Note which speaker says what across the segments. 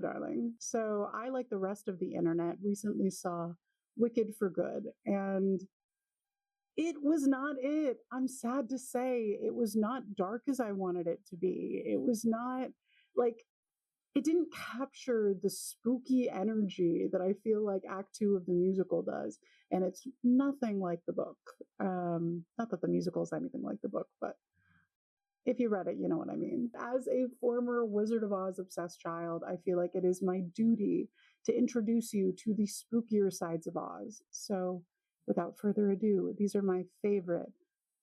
Speaker 1: darling. So I, like the rest of the internet, recently saw Wicked for Good, and it was not it. I'm sad to say it was not dark as I wanted it to be. It was not like it didn't capture the spooky energy that I feel like Act Two of the musical does, and it's nothing like the book. Not that the musical is anything like the book, but if you read it, you know what I mean. As a former Wizard of Oz obsessed child, I feel like it is my duty to introduce you to the spookier sides of Oz. So, without further ado, these are my favorite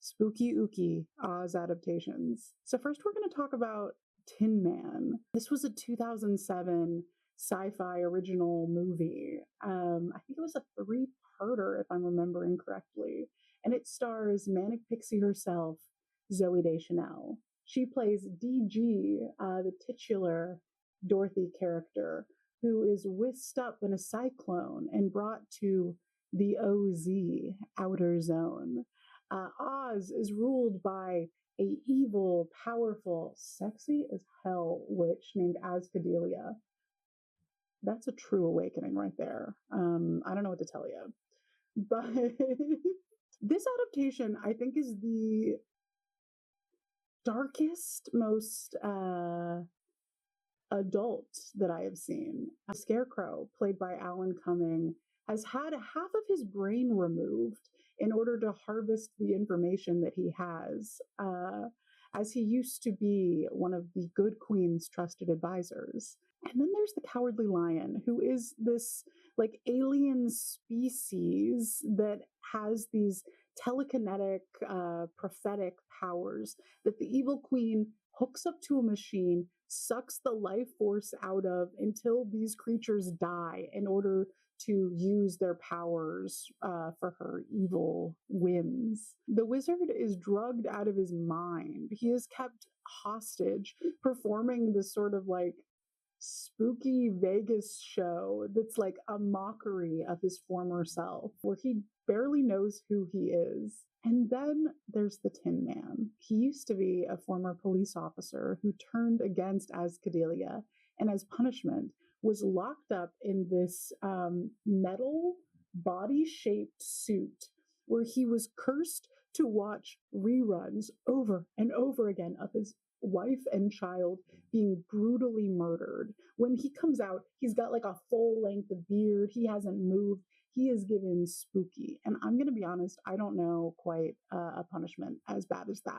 Speaker 1: spooky ooky Oz adaptations. So, first, we're going to talk about Tin Man. This was a 2007 sci fi original movie. I think it was a three-parter, if I'm remembering correctly. And it stars Manic Pixie herself, Zoe Deschanel. She plays DG, the titular Dorothy character, who is whisked up in a cyclone and brought to the OZ, Outer Zone. Oz is ruled by a evil, powerful, sexy as hell witch named Ascadelia. That's a true awakening right there. I don't know what to tell you. But this adaptation, I think, is the darkest, most adult that I have seen. Scarecrow, played by Alan Cumming, has had half of his brain removed in order to harvest the information that he has, as he used to be one of the Good Queen's trusted advisors. And then there's the Cowardly Lion, who is this like alien species that has these telekinetic, prophetic powers that the evil queen hooks up to a machine, sucks the life force out of until these creatures die in order to use their powers for her evil whims. The wizard is drugged out of his mind. He is kept hostage, performing this sort of like spooky Vegas show that's like a mockery of his former self, where he barely knows who he is. And then there's the Tin Man. He used to be a former police officer who turned against Ascadelia, and as punishment was locked up in this metal body-shaped suit where he was cursed to watch reruns over and over again of his wife and child being brutally murdered. When he comes out, he's got like a full length beard. He hasn't moved. He is given spooky. And I'm going to be honest, I don't know quite a punishment as bad as that.